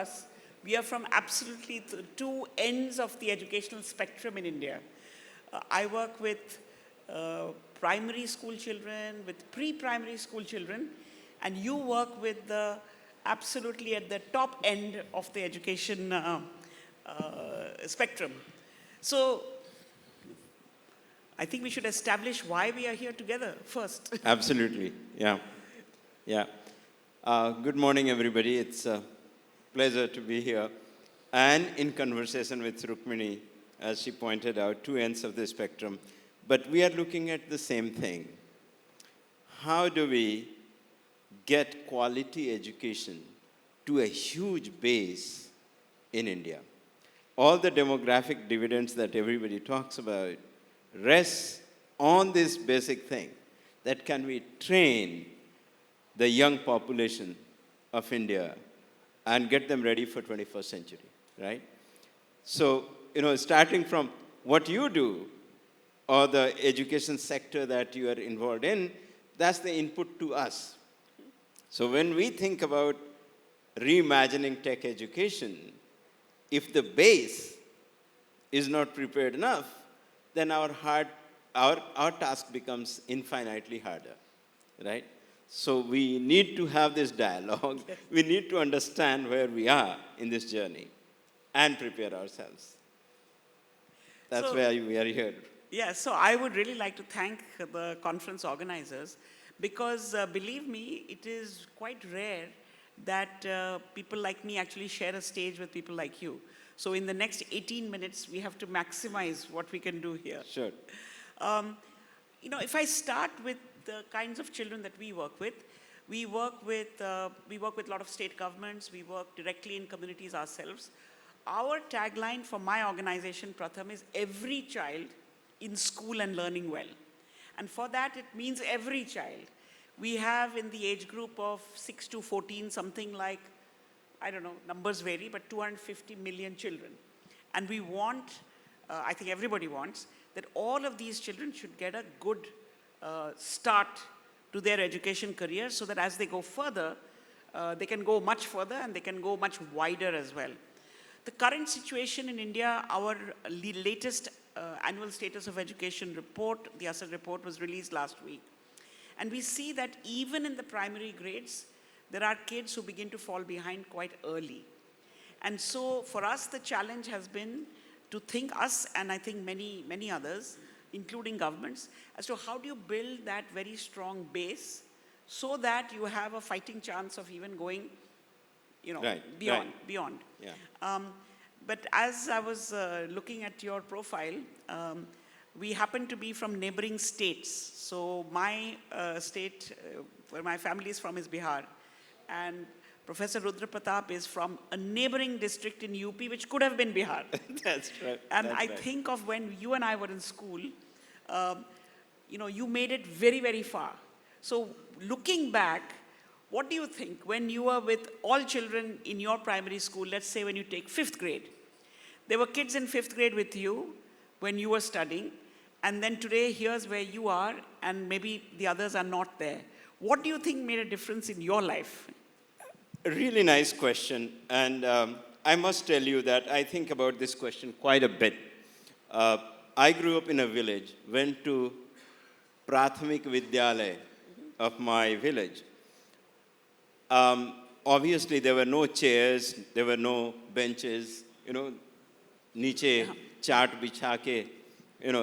us, we are from absolutely the two ends of the educational spectrum in India. I work with primary school children, with pre-primary school children, and you work with the absolutely at the top end of the education spectrum. So I think we should establish why we are here together first. Absolutely, yeah. Yeah. Good morning, everybody. It's a pleasure to be here and in conversation with Rukmini, as she pointed out, two ends of the spectrum. But we are looking at the same thing. How do we get quality education to a huge base in India? All the demographic dividends that everybody talks about rests on this basic thing, that can we train the young population of India and get them ready for 21st century, right? So, starting from what you do or the education sector that you are involved in, that's the input to us. So when we think about reimagining tech education, if the base is not prepared enough, then our task becomes infinitely harder, right? So we need to have this dialogue. We need to understand where we are in this journey and prepare ourselves. That's why we are here. Yeah, so I would really like to thank the conference organizers because, believe me, it is quite rare that people like me actually share a stage with people like you. So in the next 18 minutes, we have to maximize what we can do here. Sure. If I start with the kinds of children that we work with a lot of state governments, we work directly in communities ourselves. Our tagline for my organization, Pratham, is every child in school and learning well. And for that, it means every child. We have in the age group of 6 to 14, something like, I don't know, numbers vary, but 250 million children. And we want, I think everybody wants, that all of these children should get a good start to their education career so that as they go further, they can go much further and they can go much wider as well. The current situation in India, our latest annual status of education report, the ASER report, was released last week. And we see that even in the primary grades, there are kids who begin to fall behind quite early. And so for us, the challenge has been to think us, and I think many, many others, including governments, as to how do you build that very strong base so that you have a fighting chance of even going, beyond. Yeah. But as I was looking at your profile, we happen to be from neighboring states. So my state, where my family is from, is Bihar. And Professor Rudra Pratap is from a neighboring district in UP, which could have been Bihar. That's right. And I think of when you and I were in school, you made it very, very far. So looking back, what do you think when you were with all children in your primary school, let's say when you take 5th grade, there were kids in 5th grade with you when you were studying, and then today here's where you are, and maybe the others are not there. What do you think made a difference in your life? A really nice question, and I must tell you that I think about this question quite a bit. I grew up in a village, went to Prathamik Vidyalaya of my village. Obviously, there were no chairs, there were no benches, niche chart bichha ke,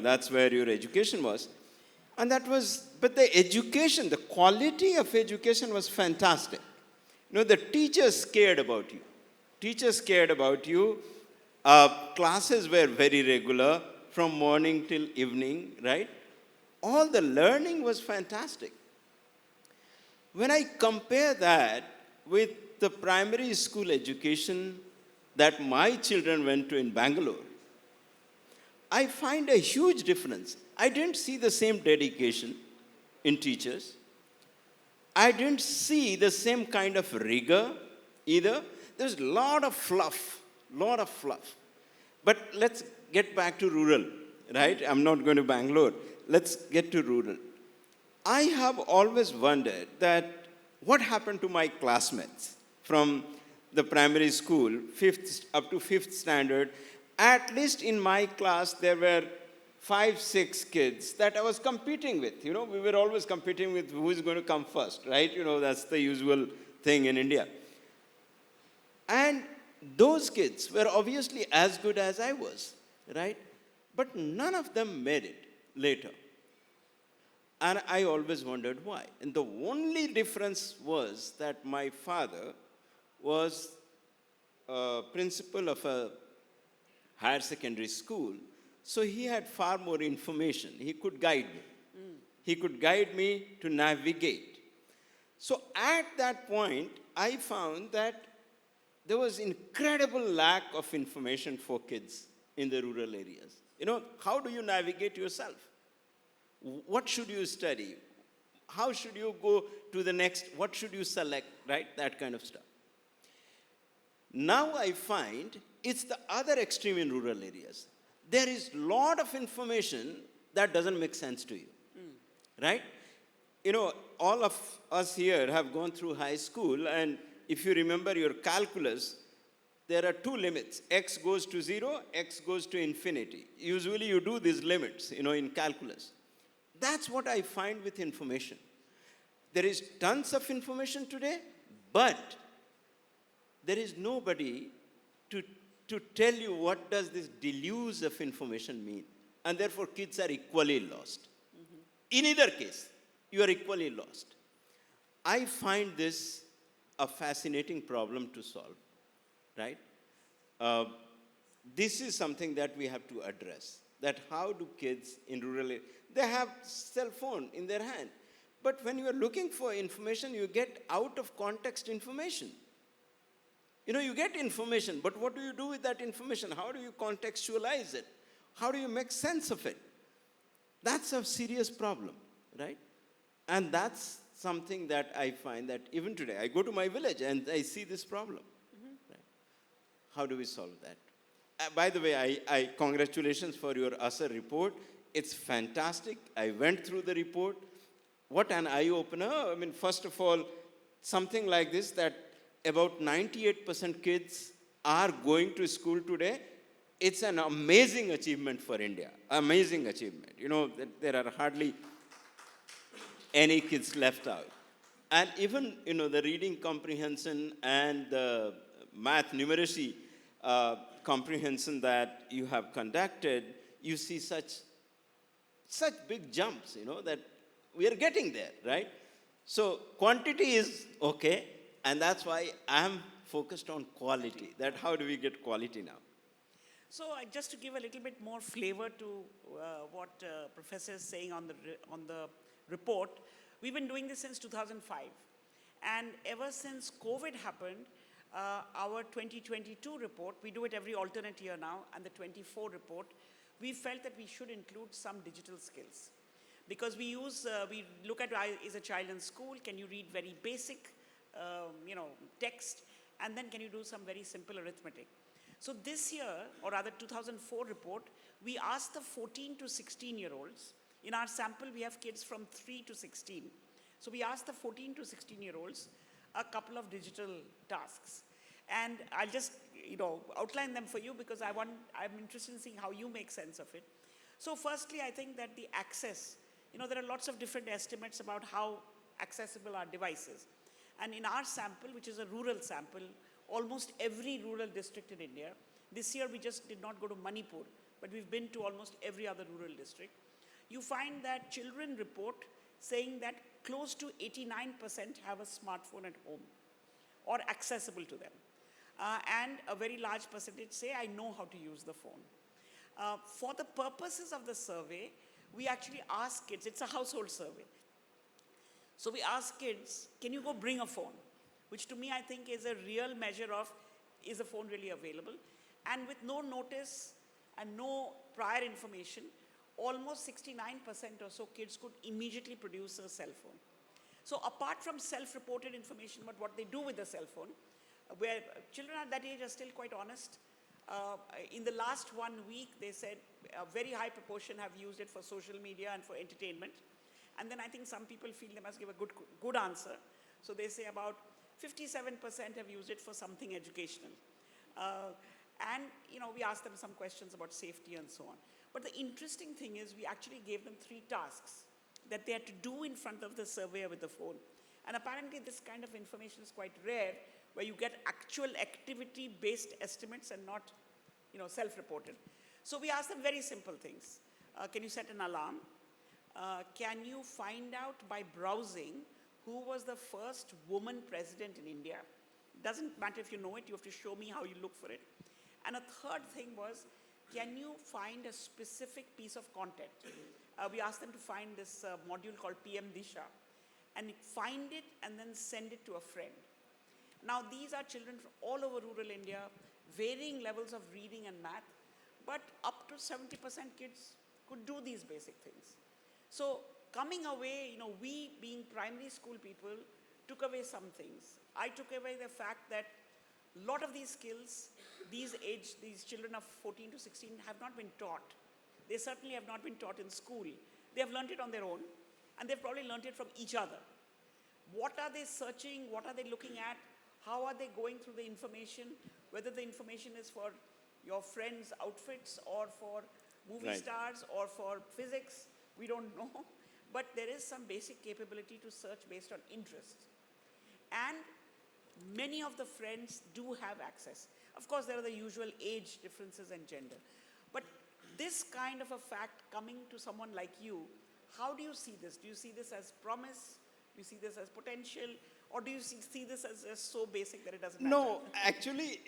that's where your education was. And but the education, the quality of education was fantastic. The teachers cared about you. Classes were very regular, from morning till evening, right? All the learning was fantastic. When I compare that with the primary school education that my children went to in Bangalore, I find a huge difference. I didn't see the same dedication in teachers. I didn't see the same kind of rigor either. There's a lot of fluff. But let's get back to rural, right? I'm not going to Bangalore. Let's get to rural. I have always wondered that what happened to my classmates from the primary school, up to fifth standard, at least in my class, there were 5, 6 kids that I was competing with. You know, we were always competing with who is going to come first, right? You know, that's the usual thing in India. And those kids were obviously as good as I was, right? But none of them made it later. And I always wondered why. And the only difference was that my father was a principal of a higher secondary school, so he had far more information. He could guide me. He could guide me to navigate. So at that point, I found that there was incredible lack of information for kids in the rural areas. You know, how do you navigate yourself? What should you study? How should you go to the next? What should you select, right? That kind of stuff. Now I find it's the other extreme in rural areas. There is a lot of information that doesn't make sense to you, right? You know, all of us here have gone through high school, and if you remember your calculus, there are 2 limits. X goes to 0, X goes to infinity. Usually you do these limits, you know, in calculus. That's what I find with information. There is tons of information today, but there is nobody to tell you what does this deluge of information mean. And therefore, kids are equally lost. In either case, you are equally lost. I find this a fascinating problem to solve, right? This is something that we have to address, that how do kids in rural areas, they have cell phone in their hand. But when you are looking for information, you get out of context information. You know, you get information, but what do you do with that information? How do you contextualize it? How do you make sense of it? That's a serious problem, right? And that's something that I find that even today, I go to my village and I see this problem. Right? How do we solve that? By the way, I congratulations for your ASER report. It's fantastic. I went through the report. What an eye-opener. I mean, first of all, something like this, that about 98% kids are going to school today. It's an amazing achievement for India. Amazing achievement. You know, there are hardly any kids left out. And even, you know, the reading comprehension and the math numeracy comprehension that you have conducted, you see such big jumps, you know, that we are getting there, right? So quantity is okay, and that's why I'm focused on quality, that how do we get quality now? So just to give a little bit more flavor to what Professor is saying on the report, we've been doing this since 2005. And ever since COVID happened, our 2022 report, we do it every alternate year now, and the 24 report, we felt that we should include some digital skills. Because we look at, is a child in school, can you read very basic, text, and then can you do some very simple arithmetic? So this year, or rather 2004 report, we asked the 14 to 16-year-olds. In our sample, we have kids from 3 to 16. So we asked the 14 to 16-year-olds a couple of digital tasks. And I'll just, outline them for you because I'm interested in seeing how you make sense of it. So firstly, I think that the access, there are lots of different estimates about how accessible are devices. And in our sample, which is a rural sample, almost every rural district in India, this year we just did not go to Manipur, but we've been to almost every other rural district. You find that children report saying that close to 89% have a smartphone at home or accessible to them. And a very large percentage say, I know how to use the phone. For the purposes of the survey, we actually ask kids, it's a household survey. So we ask kids, can you go bring a phone? Which to me I think is a real measure of, is the phone really available? And with no notice and no prior information, almost 69% or so kids could immediately produce a cell phone. So apart from self-reported information about what they do with the cell phone, where children at that age are still quite honest, in the last 1 week, they said a very high proportion have used it for social media and for entertainment. And then I think some people feel they must give a good answer. So they say about 57% have used it for something educational. And we asked them some questions about safety and so on. But the interesting thing is we actually gave them 3 tasks that they had to do in front of the surveyor with the phone. And apparently this kind of information is quite rare, where you get actual activity-based estimates and not self-reported. So we asked them very simple things. Can you set an alarm? Can you find out by browsing who was the first woman president in India? Doesn't matter if you know it, you have to show me how you look for it. And a third thing was, can you find a specific piece of content? We asked them to find this module called PM Disha, and find it and then send it to a friend. Now, these are children from all over rural India, varying levels of reading and math, but up to 70% kids could do these basic things. So coming away, we being primary school people took away some things. I took away the fact that a lot of these skills, these children of 14 to 16 have not been taught. They certainly have not been taught in school. They have learned it on their own, and they've probably learned it from each other. What are they searching? What are they looking at? How are they going through the information? Whether the information is for your friends' outfits or for movie stars or for physics, we don't know. But there is some basic capability to search based on interest. And many of the friends do have access. Of course, there are the usual age differences and gender. But this kind of a fact coming to someone like you, how do you see this? Do you see this as promise? Do you see this as potential? Or do you see this as so basic that it doesn't matter? No, actually,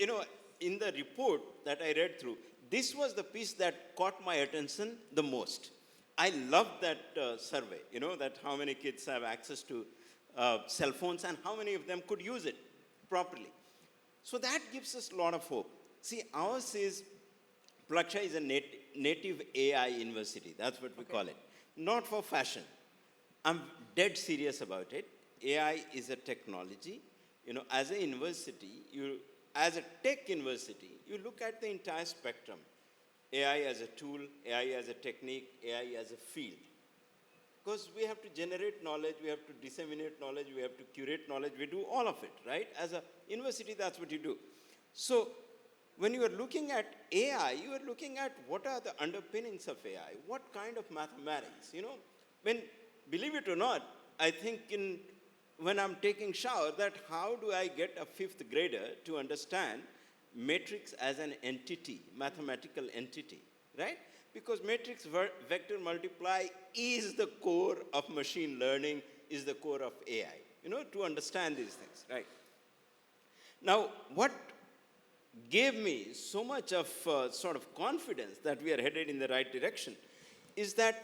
in the report that I read through, this was the piece that caught my attention the most. I loved that survey, that how many kids have access to cell phones and how many of them could use it properly. So that gives us a lot of hope. See, ours is, Plaksha is a native AI university. That's what we call it. Not for fashion. I'm dead serious about it. AI is a technology. As a university, as a tech university, you look at the entire spectrum. AI as a tool, AI as a technique, AI as a field. Because we have to generate knowledge, we have to disseminate knowledge, we have to curate knowledge, we do all of it, right? As a university, that's what you do. So when you are looking at AI, you are looking at what are the underpinnings of AI, what kind of mathematics, When, believe it or not, I think when I'm taking shower, that how do I get a 5th grader to understand matrix as an entity, mathematical entity, right? Because matrix vector multiply is the core of machine learning, is the core of AI, to understand these things, right? Now, what gave me so much of sort of confidence that we are headed in the right direction is that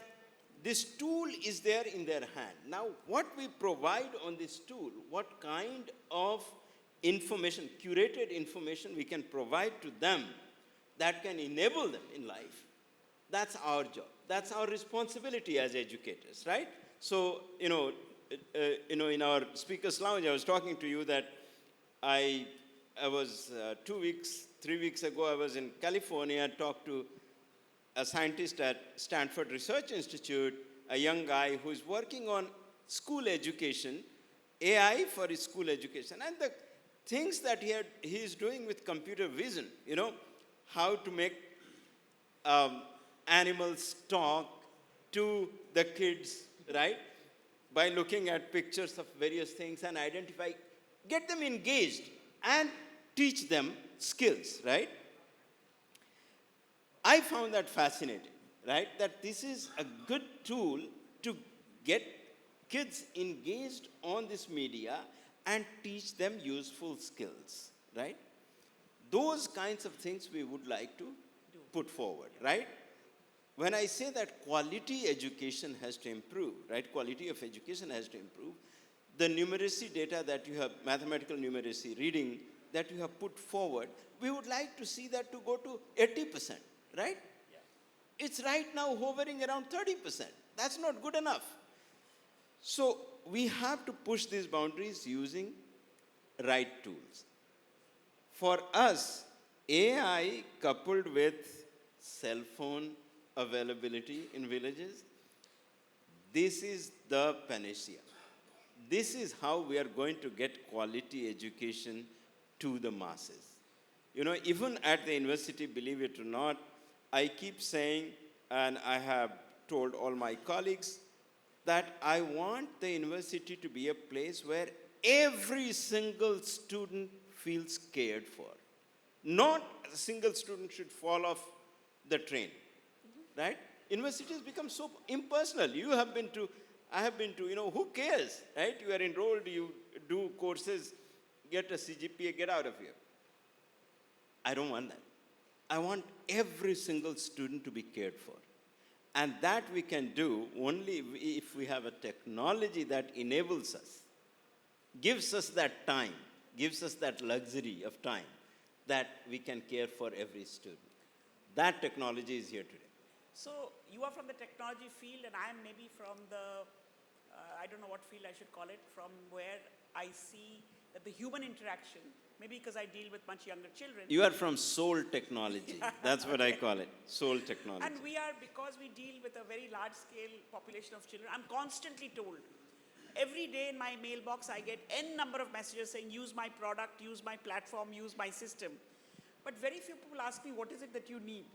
this tool is there in their hand. Now, what we provide on this tool, what kind of information, curated information we can provide to them that can enable them in life, that's our job. That's our responsibility as educators, right? So, in our speaker's lounge, I was talking to you that I was 3 weeks ago, I was in California and talked to a scientist at Stanford Research Institute, a young guy who is working on school education, AI for his school education. And the things that he is doing with computer vision, how to make animals talk to the kids, right? By looking at pictures of various things and identify, get them engaged and teach them skills, right? I found that fascinating, right? That this is a good tool to get kids engaged on this media and teach them useful skills, right? Those kinds of things we would like to put forward, right? When I say that quality education has to improve, right? Quality of education has to improve. The numeracy data that you have, mathematical numeracy, reading, that you have put forward, we would like to see that to go to 80%, right? Yeah. It's right now hovering around 30%. That's not good enough. So we have to push these boundaries using right tools. For us, AI coupled with cell phone availability in villages, this is the panacea. this is how we are going to get quality education to the masses. Even at the university, believe it or not, I keep saying, and I have told all my colleagues, that I want the university to be a place where every single student feels cared for. Not a single student should fall off the train, right? Universities become so impersonal. I have been to, who cares, right? You are enrolled, you do courses, get a CGPA, get out of here. I don't want that. I want every single student to be cared for. And that we can do only if we have a technology that enables us, gives us that time, gives us that luxury of time, that we can care for every student. That technology is here today. So you are from the technology field, and I am maybe from the, I don't know what field I should call it, from where I see that the human interaction, maybe because I deal with much younger children. You are from soul technology. That's what I call it, soul technology. And we are, because we deal with a very large scale population of children, I'm constantly told, every day in my mailbox I get N number of messages saying, use my product, use my platform, use my system. But very few people ask me, what is it that you need?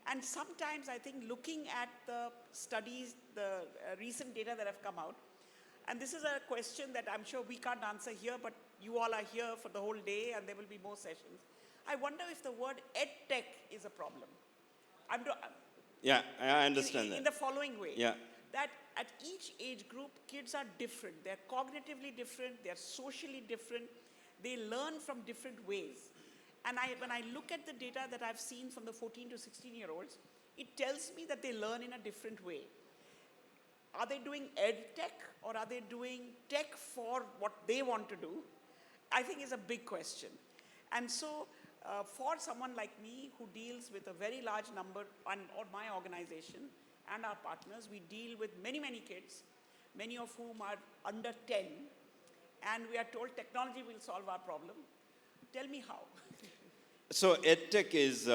And sometimes I think looking at the studies, the recent data that have come out, and this is a question that I'm sure we can't answer here, but you all are here for the whole day and there will be more sessions. I wonder if the word edtech is a problem. Yeah, I understand that. In the following way. Yeah. That at each age group, kids are different. They're cognitively different, they're socially different, they learn from different ways. And when I look at the data that I've seen from the 14 to 16-year-olds, it tells me that they learn in a different way. Are they doing ed tech, or are they doing tech for what they want to do? I think is a big question. And so for someone like me who deals with a very large number, or my organization and our partners, we deal with many, many kids, many of whom are under 10, and we are told technology will solve our problem. Tell me how. So EdTech is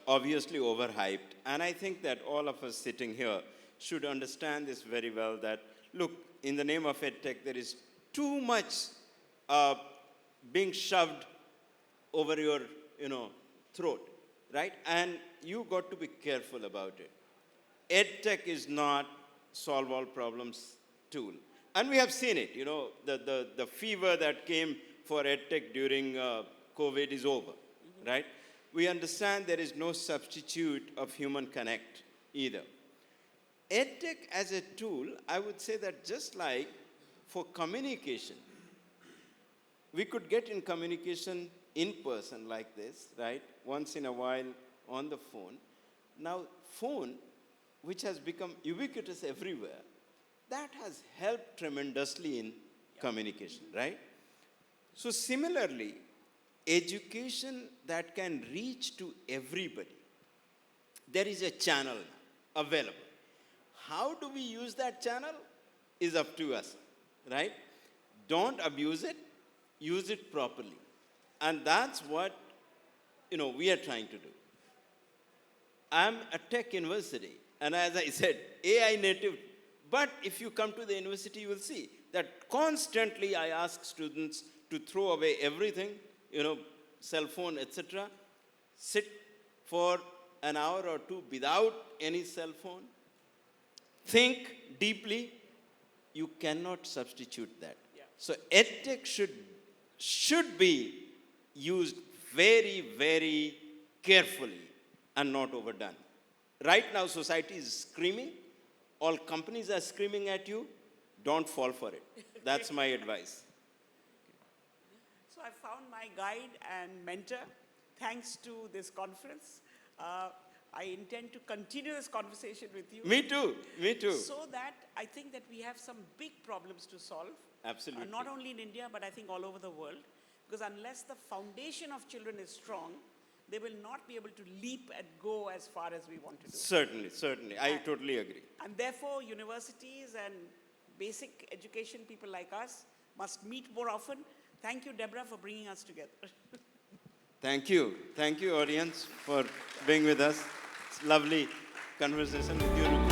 obviously overhyped, and I think that all of us sitting here should understand this very well, that, look, in the name of EdTech, there is too much being shoved over your, throat, right? And you got to be careful about it. EdTech is not solve all problems tool. And we have seen it, the fever that came for EdTech during COVID is over, right? We understand there is no substitute of human connect either. EdTech as a tool, I would say that just like for communication, we could get in communication in person like this, right? Once in a while on the phone. Now, phone, which has become ubiquitous everywhere, that has helped tremendously in communication, right? So similarly, education that can reach to everybody, there is a channel available. How do we use that channel is up to us, right? Don't abuse it, use it properly. And that's what, we are trying to do. I'm a tech university, and as I said, AI native, but if you come to the university, you will see that constantly I ask students to throw away everything, cell phone, etc. Sit for an hour or two without any cell phone. Think deeply. You cannot substitute that. Yeah. So EdTech should be used very, very carefully and not overdone. Right now, society is screaming. All companies are screaming at you. Don't fall for it. That's my advice. So I found my guide and mentor thanks to this conference. I intend to continue this conversation with you. Me too. So that I think that we have some big problems to solve. Absolutely. Not only in India, but I think all over the world. Because unless the foundation of children is strong, they will not be able to leap and go as far as we want to do. Certainly. I totally agree. And therefore, universities and basic education people like us must meet more often. Thank you, Deborah, for bringing us together. Thank you, audience, for being with us. It's lovely conversation with you, Rukmini.